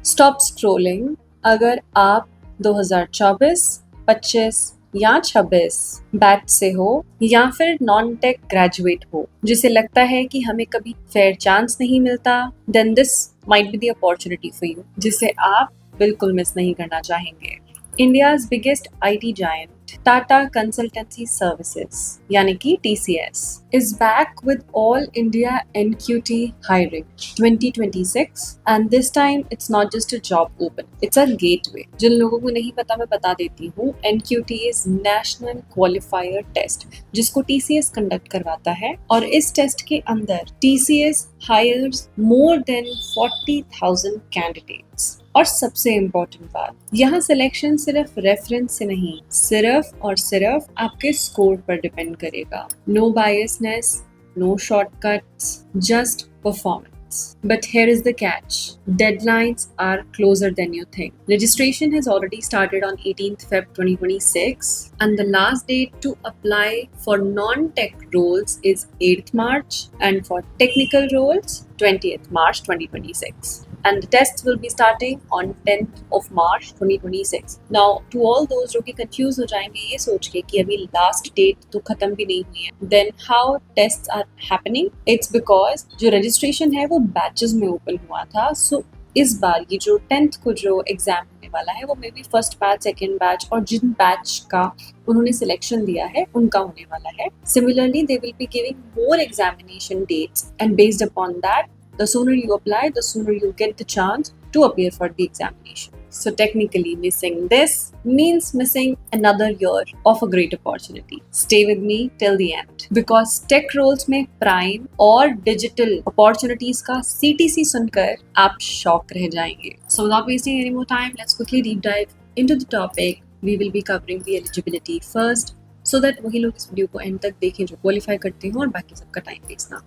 Stop scrolling अगर आप 2024, 25 या 26 बैच से हो या फिर नॉन टेक ग्रेजुएट हो जिसे लगता है कि हमें कभी फेयर चांस नहीं मिलता, then this might be the opportunity for you जिसे आप बिल्कुल मिस नहीं करना चाहेंगे। India's biggest IT giant Tata consultancy services यानी कि TCS is back with all India NQT hiring 2026 and this time it's not just a job open, it's a gateway। जिन लोगों को नहीं पता मैं बता देती हूँ, NQT is National Qualifier Test जिसको TCS कंडक्ट करवाता है और इस टेस्ट के अंदर TCS hires more than 40,000 candidates। और सबसे इम्पोर्टेंट बात, यहाँ सिलेक्शन सिर्फ रेफरेंस से नहीं, सिर्फ और सिर्फ आपके स्कोर पर डिपेंड करेगा। No biasness, no shortcuts, just performance. But here is the catch. Deadlines are closer than you think. Registration has already started on 18th Feb 2026 and the last date to apply for non-tech roles is 8th March and for technical roles 20th March 2026. And the tests will be starting on 10th of March 2026. Now, to all those जो कि confused हो जाएंगे ये सोच के कि अभी last date तो खत्म भी नहीं हुई है, then how tests are happening? It's because जो registration है वो batches में open हुआ था, so इस बार ये जो 10th को जो एग्जाम होने वाला है वो may be first batch, second batch और जिन बैच का उन्होंने सिलेक्शन दिया है उनका होने वाला है। Similarly they will be giving more examination dates and based upon that the sooner you apply, the sooner you get the chance to appear for the examination. So technically missing this means missing another year of a great opportunity. Stay with me till the end because tech roles में prime और digital opportunities का CTC सुनकर आप shock रह जाएंगे. So without wasting any more time, let's quickly deep dive into the topic. We will be covering the eligibility first so that वही लोग इस वीडियो को end तक देखें जो qualify करते हो और बाकी सबका time waste ना।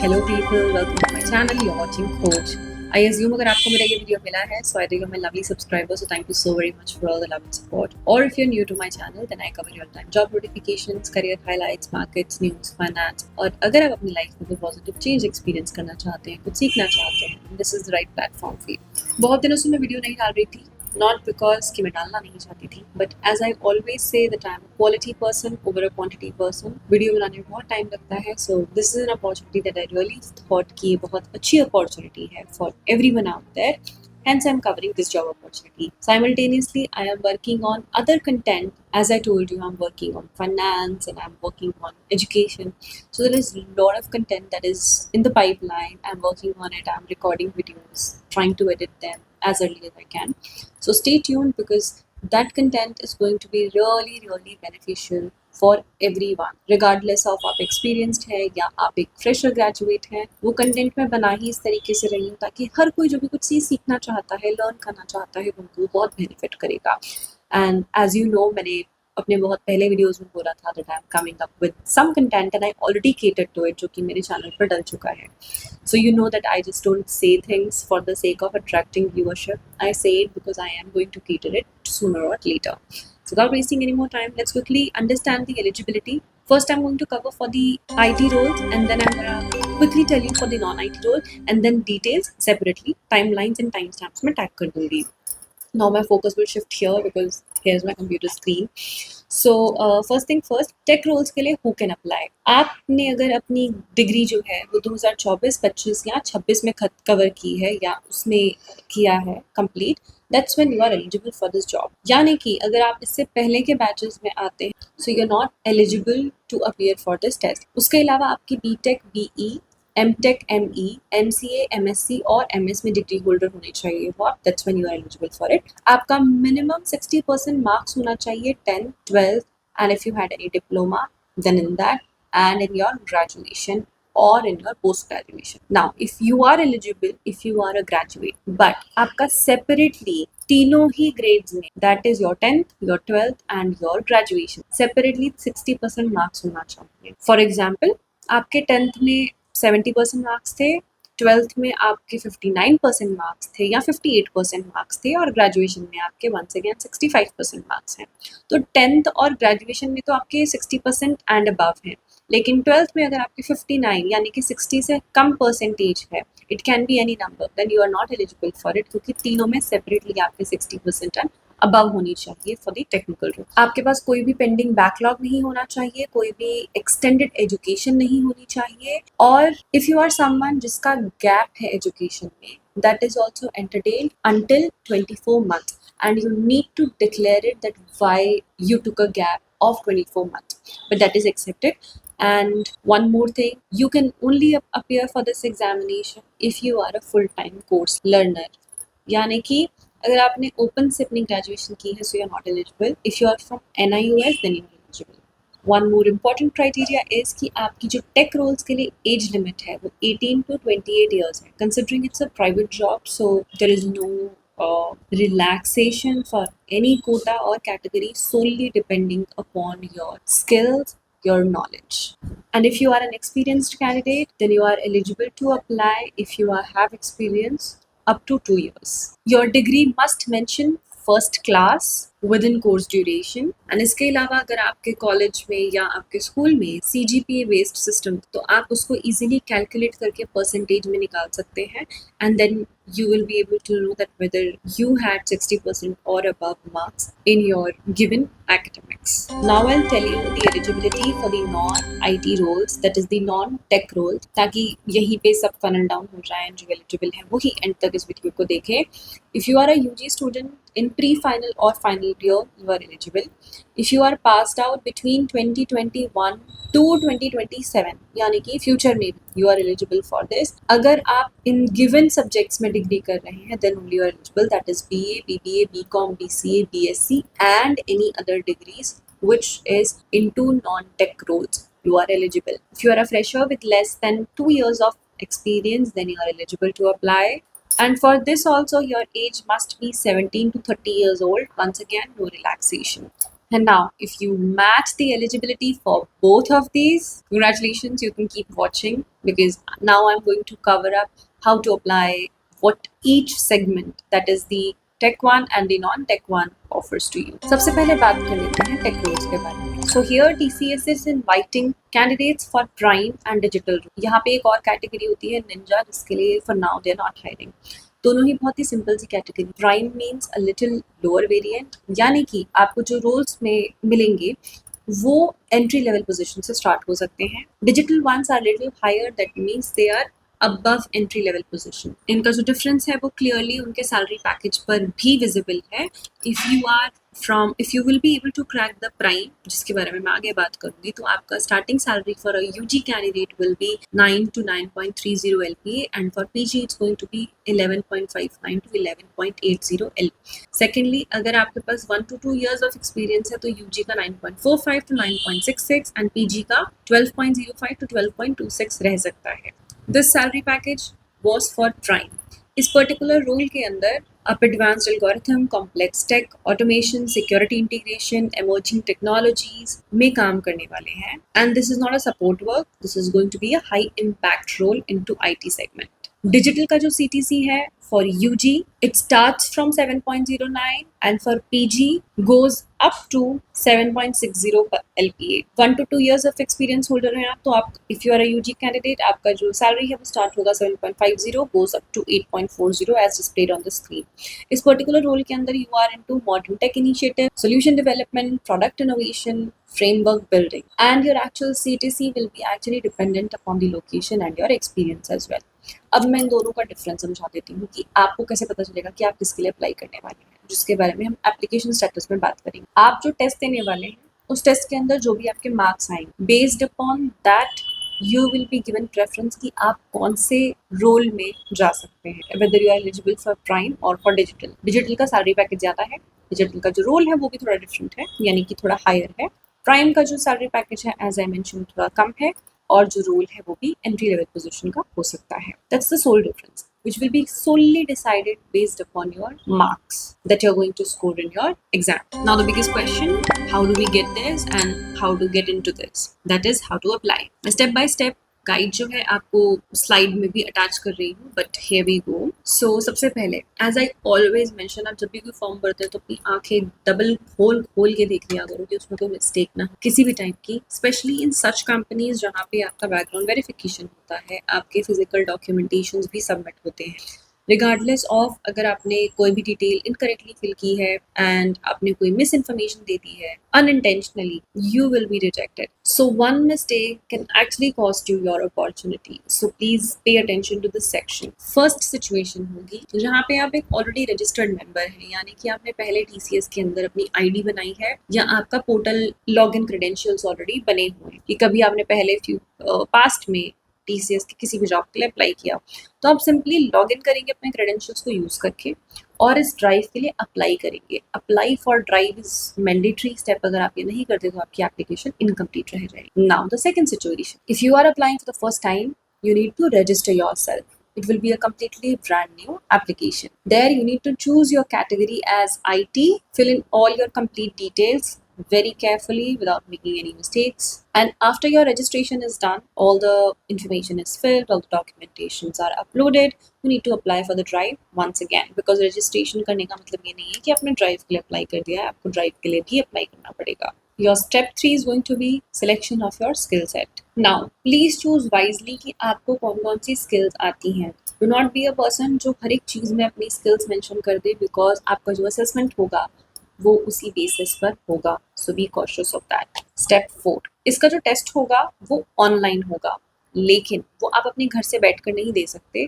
Hello people, welcome to my channel. You're watching Coach. I assume अगर आपको मेरा ये वीडियो मिला है, so either you're my lovely subscriber, so thank you so very much for all the love and support. Or if you're new to my channel, then I cover real-time job notifications, career highlights, markets, news, finance. और अगर आप अपनी life में कोई positive change experience करना चाहते हैं, कुछ सीखना चाहते हैं, this is the right platform for you. बहुत दिनों से मैं वीडियो नहीं डाल रही थी, not because कि मैं डालना नहीं चाहती थी, but as I always say that I'm a quality person over a quantity person. Video बनाने में बहुत टाइम लगता है, so this is an opportunity that I really thought कि ये बहुत अच्छी opportunity है for everyone out there. Hence, I'm covering this job opportunity. Simultaneously, I am working on other content. As I told you, I'm working on finance and I'm working on education. So there is a lot of content that is in the pipeline. I'm working on it. I'm recording videos, trying to edit them as early as I can. So stay tuned because that content is going to be really, really beneficial for everyone, regardless of आप experienced है या आप एक fresher graduate हैं। वो content मैं बना ही इस तरीके से रही हूँ ताकि हर कोई जो भी कुछ चीज़ सीखना चाहता है, learn करना चाहता है, उनको बहुत benefit करेगा। And as you know, मैंने अपने बहुत पहले वीडियोस में बोला था that I'm coming up with some content and I already catered to it जो कि मेरे चैनल पर डल चुका है। So you know that I just don't say things for the sake of attracting viewership. I say it because I am going to cater it sooner or later. So without wasting any more time, let's quickly understand the eligibility. First, I'm going to cover for the IT roles and then I'm going to quickly tell you for the non-IT role and then details separately, timelines and timestamps मैं tag कर दूँगी. Now my focus will shift here because here's my computer screen. So first thing first, tech roles के लिए who can apply? आपने अगर अपनी degree जो है वो 2024, 25 या 26 में कवर की है या उसमें किया है complete, that's when you are eligible for this job. यानी कि अगर आप इससे पहले के बैचेस में आते हैं, so you're not eligible to appear for this test. उसके अलावा आपकी BTech, BE, M.Tech, ME, MCA, MSc और MS में डिग्री होल्डर होने चाहिए वो आप, that's when you are eligible for it. आपका minimum 60% मार्क्स होना चाहिए 10th, 12th and if you had any diploma then in that and in your graduation or in your post graduation. Now if you are eligible, if you are a graduate but आपका separately तीनों ही grades में that is your 10th, your 12th and your graduation separately 60% marks होना चाहिए. For example, आपके 10th में 70% marks थे twelfth में आपके 59% मार्क्स थे या 58% मार्क्स थे और ग्रेजुएशन में आपके वंस अगेन 65% मार्क्स हैं। तो टेंथ और ग्रेजुएशन में तो आपके 60% एंड अबव हैं, लेकिन ट्वेल्थ में अगर आपके 59 यानी कि 60 से कम परसेंटेज है, it can be any number, then you are not eligible for it, क्योंकि तीनों में सेपरेटली आपके 60% एंड अबव होनी चाहिए फॉर द टेक्निकल रोल। आपके पास कोई भी पेंडिंग बैकलॉग नहीं होना चाहिए, कोई भी एक्सटेंडेड एजुकेशन नहीं होनी चाहिए, और इफ यू आर समवन जिसका गैप है एजुकेशन में, that is also entertained until 24 months, and you need to declare it that why you took a gap of 24 months, but that is accepted. And one more thing, you can only appear for this examination if you are a full-time course learner, यानी कि अगर आपने open से अपनी graduation की है, so you are not eligible. If you are from NIOS then you are eligible. One more important criteria is कि आपकी जो टेक रोल्स के लिए एज लिमिट है वो 18 to 28 ईयर्स है. Considering it's a private job, so there is no relaxation for any quota or category, solely depending upon your skills, your knowledge. And if you are an experienced candidate, then you are eligible to apply if you have experience up to 2 years. Your degree must mention first class within course duration. And इसके अलावा अगर आपके college में या आपके school में CGPA based system, तो आप उसको इजीली कैलकुलेट करके परसेंटेज में निकाल सकते हैं, and then you will be able to know that whether you had 60% or above marks in your given academics. Now I'll tell you the eligibility for the non-IT roles, that is the non-tech roles, ताकि यहीं पे सब funnel down हो जाए, जो eligible है वही end तक इस वीडियो को देखें. If you are a UG student in pre-final or final year, you are eligible. If you are passed out between 2021 to 2027, यानी कि फ्यूचर में you are eligible for this. अगर आप इन given subjects में डिग्री कर रहे हैं, then only you are eligible, that is BA, BBA, BCom, BCA, BSc and any other degrees which is into non-tech roles, you are eligible. If you are a fresher with less than 2 years of experience, then you are eligible to apply. And for this also, your age must be 17 to 30 years old. Once again, no relaxation. And now, if you match the eligibility for both of these, congratulations, you can keep watching, because now I'm going to cover up how to apply what each segment, that is the tech one and the non-tech one, offers to you. सबसे पहले बात कर लेते हैं tech roles के बारे में. So here TCS is inviting candidates for prime and digital. यहाँ पे एक और कैटेगरी होती है ninja, जिसके लिए for now they are not hiring. दोनों ही बहुत ही सिंपल सी category. Prime means a little lower variant, यानी कि आपको जो रोल्स में मिलेंगे वो एंट्री लेवल पोजीशन से स्टार्ट हो सकते हैं. Digital ones are little higher, that means they are above entry level position. इनका जो डिफरेंस है वो क्लियरली उनके सैलरी पैकेज पर भी विजिबल है. if you will be able to crack the prime, जिसके बारे में मैं आगे बात करूंगी, तो आपका starting salary for a UG candidate will be 9 to 9.30 LPA, and for PG it's going to be 11.59 to 11.80 LPA. Secondly, अगर आपके पास 1 to 2 years of experience है, तो UG का 9.45 to 9.66 and PG का 12.05 to 12.26 रह सकता है. This salary package was for prime. इस पर्टिकुलर रोल के अंदर आप advanced algorithm, complex tech, automation, security integration, emerging technologies में काम करने वाले हैं. And this is not a support work, this is going to be a high impact role into IT segment. Digital का जो CTC है for UG, it starts from 7.09 and for PG goes up to 7.60 LPA. 1 to 2 years of experience holder हैं आप, तो आप if you are a UG candidate, आपका जो salary है वो start होगा 7.50, goes up to 8.40 as displayed on the screen. इस particular role के अंदर you are into modern tech initiative, solution development, product innovation, framework building, and your actual CTC will be actually dependent upon the location and your experience as well. अब मैं इन दोनों का difference समझा देती हूँ कि आपको कैसे पता चलेगा कि आप किसके लिए अप्लाई करने वाले हैं, जिसके बारे में हम एप्लीकेशन स्टेटस में बात करेंगे. आप जो टेस्ट देने वाले हैं, उस टेस्ट के अंदर जो भी आपके मार्क्स आएंगे, based upon that you will be given preference कि आप कौन से रोल में जा सकते हैं, whether you are eligible for prime और फॉर डिजिटल. डिजिटल का सैलरी पैकेज ज़्यादा है, डिजिटल का जो रोल है वो भी थोड़ा डिफरेंट है, यानी कि थोड़ा हायर है. प्राइम का जो सैलरी पैकेज है, एज आई मेंशन, थोड़ा कम है, और जो रोल है वो भी एंट्री लेवल पोजीशन का हो सकता है. That's the sole difference, which will be solely decided based upon your marks that you're going to score in your exam. Now the biggest question, how do we get this and how to get into this? That is how to apply. Step by step, guide जो है आपको slide में भी attach कर रही हूँ, but here we go. सो सबसे पहले एज आई ऑलवेज मेंशन, आप जब भी कोई फॉर्म भरते हो तो अपनी आंखें डबल खोल खोल के देख लिया करो कि उसमें कोई मिस्टेक ना हो किसी भी टाइप की, स्पेशली इन सच कंपनीज जहाँ पे आपका बैकग्राउंड वेरिफिकेशन होता है, आपके फिजिकल डॉक्यूमेंटेशन भी सबमिट होते हैं। रिगार्डलेस ऑफ अगर आपने कोई भी डिटेल इनकरेक्टली फिल की है एंड आपने कोई मिस इन्फॉर्मेशन दे दी है unintentionally, you will be rejected. So one mistake can actually cost you your opportunity. So please pay attention to this section. First situation होगी जहाँ पे आप एक ऑलरेडी रजिस्टर्ड मेंबर हैं, यानी कि आपने पहले TCS के अंदर अपनी आईडी बनाई है या आपका portal log in credentials already बने हुए हैं, कि कभी आपने पहले पास्ट में TCS की किसी भी जॉब के लिए अप्लाई किया, तो आप सिंपली लॉग इन करेंगे अपने क्रेडेंशियल्स को यूज करके और इस ड्राइव के लिए अप्लाई करेंगे। Apply for drive is mandatory step, अगर आप ये नहीं करते तो आपकी एप्लीकेशन इनकम्प्लीट रह जाएगी। Now the second situation, if you are applying for the first time, you need to register yourself. It will be a completely brand new application. There you need to choose your category as IT, fill in all your complete details very carefully without making any mistakes. And after your registration is done, all the information is filled, all the documentations are uploaded, you need to apply for the drive once again, because registration करने का मतलब ये नहीं है कि आपने drive के लिए apply कर दिया है, आपको drive के लिए भी apply करना पड़ेगा। Your step 3 is going to be selection of your skill set. Now, please choose wisely कि आपको कौन-कौन सी skills आती हैं। Do not be a person जो हर एक चीज़ में अपनी skills mention कर दे, because आपका जो assessment होगा वो उसी basis पर होगा। So be cautious of that. Step 4, इसका जो test होगा वो online होगा, लेकिन वो आप अपने घर से बैठकर नहीं दे सकते।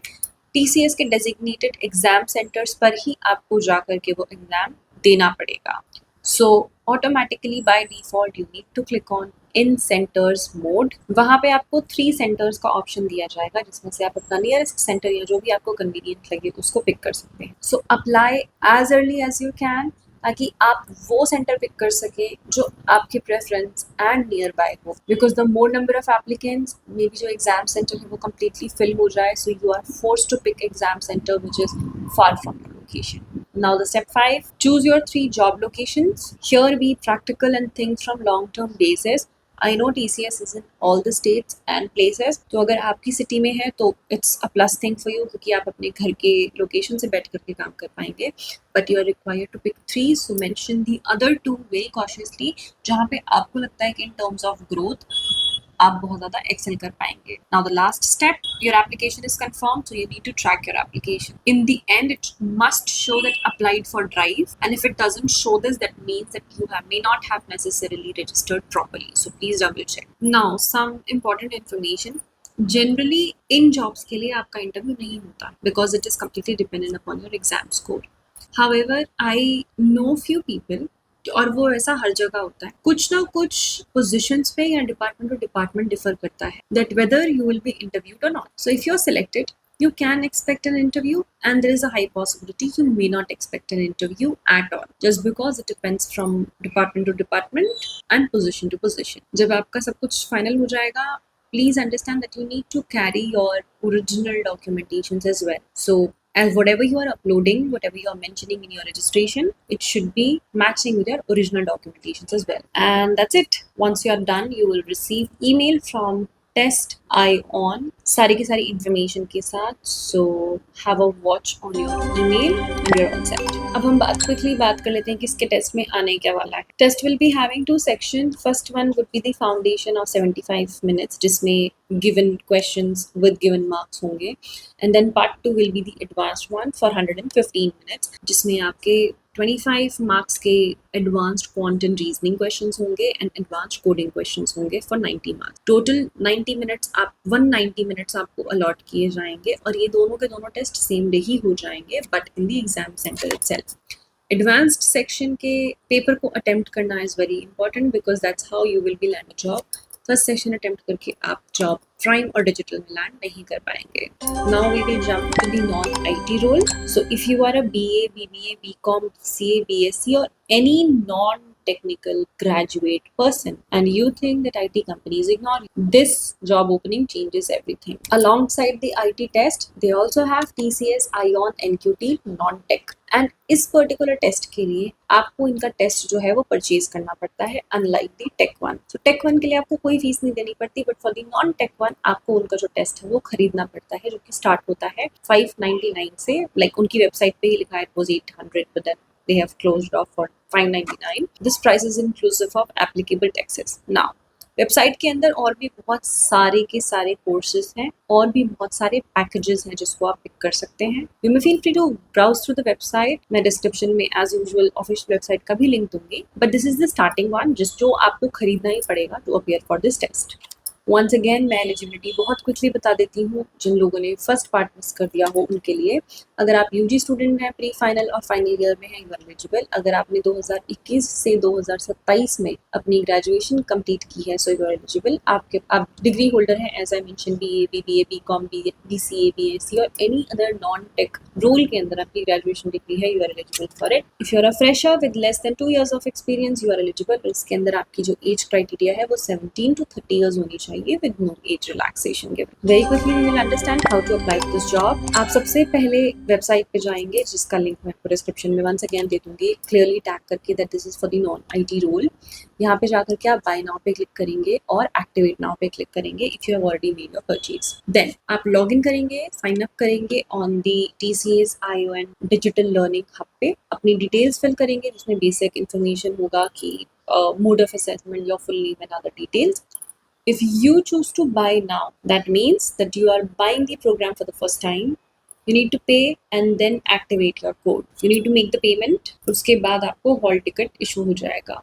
TCS के designated exam centers पर ही आपको जा करके वो एग्जाम देना पड़ेगा। So automatically by default you need to click on in centers mode. वहाँ पे आपको 3 centers का ऑप्शन दिया जाएगा, जिसमें से आप अपना नियरेस्ट सेंटर या जो भी आपको कन्वीनियंट लगे उसको पिक कर सकते हैं। So apply as early as you can, ताकि आप वो सेंटर पिक कर सके जो आपके प्रेफरेंस एंड नियर बाय हो, because the more number of applicants may be जो एग्जाम सेंटर है वो कम्प्लीटली फिल हो जाए, so you are forced to pick exam centre which is far from your location. Now the step 5, choose your 3 job locations. Here be practical and think from long-term basis. I know TCS is in all the states and places. तो अगर आपकी city में है तो it's a plus thing for you, क्योंकि आप अपने घर के लोकेशन से बैठ करके काम कर पाएंगे. But you are required to pick 3, so mention the other 2 very cautiously, जहाँ पे आपको लगता है कि in terms of growth आप बहुत ज़्यादा एक्सेल कर पाएंगे. Now the last step, your application is confirmed, so you need to track your application. In the end, it must show that applied for Drive, and if it doesn't show this, that means that you may not have necessarily registered properly. So please double check. Now some important information. Generally in jobs के लिए आपका interview नहीं होता, because it is completely dependent upon your exam score. However, I know few people, और वो ऐसा हर जगह होता है, कुछ ना कुछ पोजीशंस पे या डिपार्टमेंट टू डिपार्टमेंट डिफर करता है, that whether you will be interviewed और not. So if you are selected, you can expect an interview, and there is a high possibility you may not expect an interview at all, just because it depends from department to department and position to position. जब आपका सब कुछ final हो जाएगा, please understand that you need to carry your original documentations as well. So as whatever you are uploading, whatever you are mentioning in your registration, it should be matching with your original documentations as well. And that's it. Once you are done, you will receive email from Test ION, सारी की सारी information के साथ. So have a watch on your email and you're all set. अब हम quickly बात कर लेते हैं कि इसके टेस्ट में आने क्या वाला है. Test will be having 2 sections. First one would be the foundation of 75 minutes, जिसमें given questions with given marks होंगे, and then part 2 will be the advanced one for 115 minutes, जिसमें आपके 25 मार्क्स के advanced quant and reasoning questions होंगे and advanced coding questions होंगे for 90 marks. Total 90 minutes 190 minutes आपको allot किए जाएंगे, और ये दोनों के दोनों टेस्ट सेम डे ही हो जाएंगे, but in the exam centre itself. Advanced section के पेपर को अटेम्प्ट करना is very important, because that's how you will be land a job. First section attempt करके आप जॉब प्राइम और डिजिटल में लैंड नहीं कर पाएंगे. Now we will jump to the non IT role. So if you are a BA, BBA, BCom, CA, BSc or any non-technical graduate person and you think that IT companies ignore you, this job opening changes everything. Alongside the IT test, they also have TCS ION NQT non-tech. And इस particular test के लिए आपको इनका test जो है वो purchase करना पड़ता है, अनलाइक दी टेक वन। तो टेक वन के लिए आपको कोई फीस नहीं देनी पड़ती, but for the non tech one आपको उनका जो टेस्ट है वो खरीदना पड़ता है, जो कि स्टार्ट होता है 599 से। लाइक उनकी वेबसाइट पे ही लिखा है it was 800, but then they have closed off for 599. This price is inclusive of applicable taxes. Now, website के अंदर और भी बहुत सारे के सारे कोर्सेज हैं और भी बहुत सारे पैकेजेस हैं जिसको आप पिक कर सकते हैं। You may feel free to browse through the website. मैं डिस्क्रिप्शन में एज यूजुअल ऑफिशियल वेबसाइट का भी लिंक दूंगी, but this is the starting one जो आपको खरीदना ही पड़ेगा to appear for this test. Once again मैं एलिजिबिलिटी बहुत क्विकली बता देती हूँ जिन लोगों ने फर्स्ट पार्ट मिस कर दिया हो उनके लिए। अगर आप यूजी स्टूडेंट हैं, प्री फाइनल और फाइनल ईयर में हैं, यू आर एलिजिबल। अगर आपने 2021 से 2027 में अपनी ग्रेजुएशन कंप्लीट की है, सो यू आर एलिजिबल। आप डिग्री होल्डर हैं, as I mention BA, BBA, BCom, BCA, BSc और any other non tech role के अंदर आपकी ग्रेजुएशन डिग्री है, you are eligible for it. If you are a fresher with less than 2 years of experience, you are eligible. इसके अंदर आपकी जो age criteria है वो 17 to 30 years होनी चाहिए with no age relaxation given. Very quickly we will understand how to apply for this job. आप सबसे पहले वेबसाइट पे जाएंगे जिसका लिंक मैं आपको डिस्क्रिप्शन में वंस अगेन दे दूंगी, क्लियरली टैग करके that this is for the non IT role. यहाँ पे जाकर के आप बाय नाउ पे क्लिक करेंगे और एक्टिवेट नाउ पे क्लिक करेंगे if you have already made your purchase. Then आप लॉग इन करेंगे, साइन अप करेंगे on the TCS ION digital learning hub पे। अपनी डिटेल्स फिल करेंगे जिसमें बेसिक इन्फॉर्मेशन होगा कि mode of assessment, your full name and other details. If you choose to buy now, that means that you are buying the program for the first time. You need to pay and then activate your code. You need to make the payment. उसके बाद आपको hall ticket issue हो जाएगा.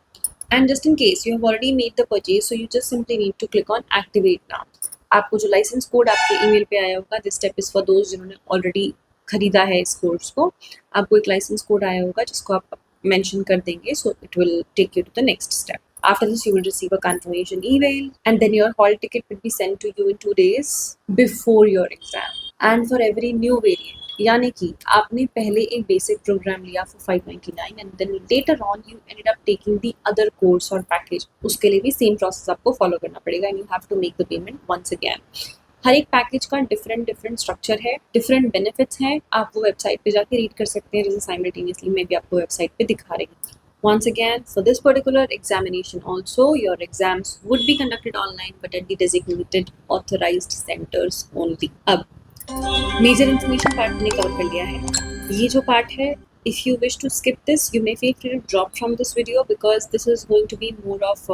And just in case you have already made the purchase, so you just simply need to click on activate now. आपको जो license code आपके email पे आया होगा, this step is for those जिन्होंने already खरीदा है इस कोर्स को। आपको एक license code आया होगा जिसको आप mention कर देंगे, so it will take you to the next step. After this, you will receive a confirmation email, and then your hall ticket will be sent to you in 2 days before your exam. And for every new variant, यानी कि आपने पहले एक basic programme लिया for 599 and then later on you ended up taking the other course or package, उसके लिए भी same process आपको फॉलो करना पड़ेगा and you have to make the payment once again. हर एक पैकेज का डिफरेंट स्ट्रक्चर है, डिफरेंट बेनिफिट्स हैं। आप वो वेबसाइट पे जाके रीड कर सकते हैं, जैसे साइमल्टेनियसली मैं भी आपको वेबसाइट पे दिखा रही हूँ। Once again, for this particular examination also, your exams would be conducted online but at the designated authorized centers only. अब मेजर इन्फॉर्मेशन पार्ट हमने कवर कर लिया है। ये जो पार्ट है, if you wish to skip this, you may feel free to drop from this video because this is going to be more of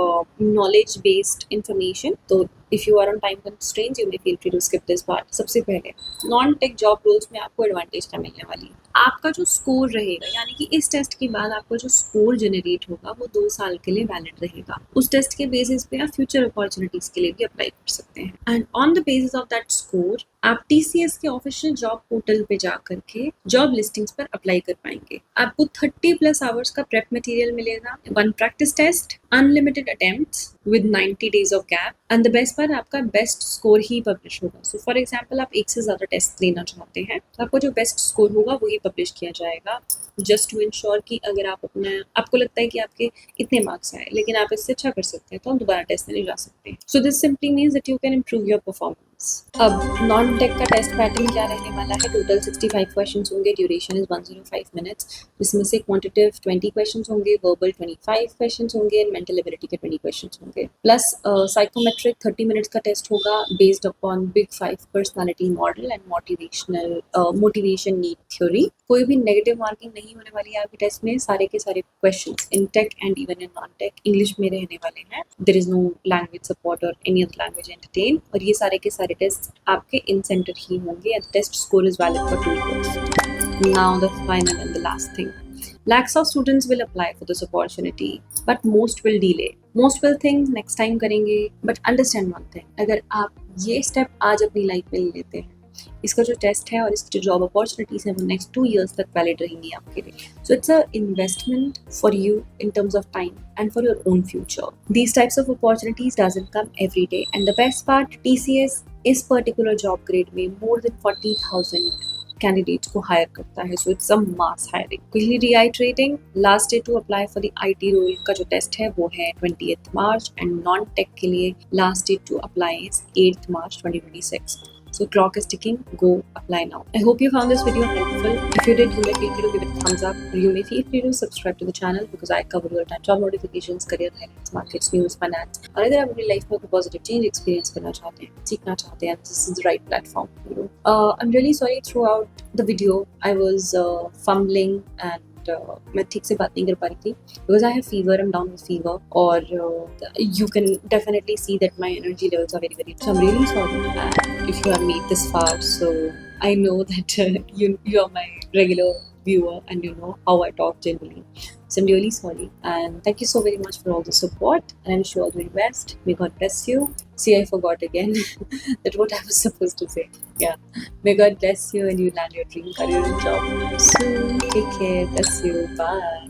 knowledge based information. So if you are on time constraints, you may feel free to skip this part. सबसे पहले non tech job roles में आपको advantage क्या मिलने वाली है? आपका जो स्कोर रहेगा, यानी कि इस टेस्ट के बाद आपका जो स्कोर जनरेट होगा वो 2 साल के लिए वैलिड रहेगा। उस टेस्ट के बेसिस पे आप फ्यूचर अपॉर्चुनिटीज के लिए भी अप्लाई कर सकते हैं। And on the basis of that score आप TCS के ऑफिशियल जॉब पोर्टल पे जा करके जॉब लिस्टिंग्स पर अप्लाई कर पाएंगे। आपको 30+ आवर्स का प्रेप मटेरियल मिलेगा, 1 practice test, unlimited attempts with 90 days of gap, and the best part आपका बेस्ट स्कोर ही पब्लिश होगा। सो फॉर एग्जाम्पल आप एक से ज़्यादा टेस्ट लेना चाहते हैं तो आपको जो बेस्ट स्कोर होगा वही पब्लिश किया जाएगा, जस्ट टू इंश्योर कि अगर आप आपको लगता है कि आपके इतने मार्क्स आए लेकिन आप इससे अच्छा कर सकते हैं तो हम दोबारा टेस्ट देने जा सकते हैं। So this simply means that you can improve your performance. अब नॉन टेक का टेस्ट पैटर्न क्या रहने वाला है? टोटल 65 क्वेश्चंस होंगे, ड्यूरेशन इज 105 मिनट्स, जिसमें से क्वांटिटेटिव 20 क्वेश्चंस होंगे, वर्बल 25 क्वेश्चंस होंगे एंड मेंटल एबिलिटी के 20 क्वेश्चंस होंगे, प्लस साइकोमेट्रिक 30 मिनट्स का टेस्ट होगा based upon big 5 personality model and motivation need theory. कोई भी नेगेटिव मार्किंग नहीं होने वाली है आपके टेस्ट में। सारे के सारे questions in tech and even in non tech English में रहने वाले हैं। There is no language support और एनी अदर लैंग्वेज एंटरटेन, और ये सारे के सारे टेस्ट आपके इन सेंटर ही होंगे and test score is valid for 2 years. Now the final and the last thing. Lakhs of students will apply for this opportunity, but most will delay. Most will think next time करेंगे, but understand one thing. अगर आप ये step आज अपनी life में ले लेते हैं, इसका जो टेस्ट है और इसकी जो जॉब अपॉर्चुनिटीज हैं वो नेक्स्ट 2 years तक वैलिड रहेंगी आपके लिए। सो it's a investment for you in terms of time and for your own future. These types of opportunities doesn't come every day, and the best part, TCS इस particular job grade में more than 40,000 candidates को hire करता है, so it's a mass hiring. Quickly reiterating, last day to apply for the IT role का जो test है वो है 20th March and non tech के लिए last day to apply is 8th March 2026। So clock is ticking. Go apply now. I hope you found this video helpful. If you did, you may feel free to give it a thumbs up. You may feel free to subscribe to the channel because I cover real time job notifications, career highlights, markets, news, finance और अगर आप अपनी life में कोई positive change experience करना चाहते हैं, सीखना चाहते हैं, this is the right platform for you. I'm really sorry throughout the video I was fumbling and मैं ठीक से बात नहीं कर पा रही थी because I have fever, I'm down with fever और you can definitely see that my energy levels are very very low. So I'm really sorry and if you have made this far, so I know that you are my regular viewer and you know how I talk generally. So I'm really sorry and thank you so very much for all the support and I wish you all the very best. May God bless you. See, I forgot again that what I was supposed to say. Yeah. May God bless you and you land your dream career and job soon. Take care. Bless you. Bye.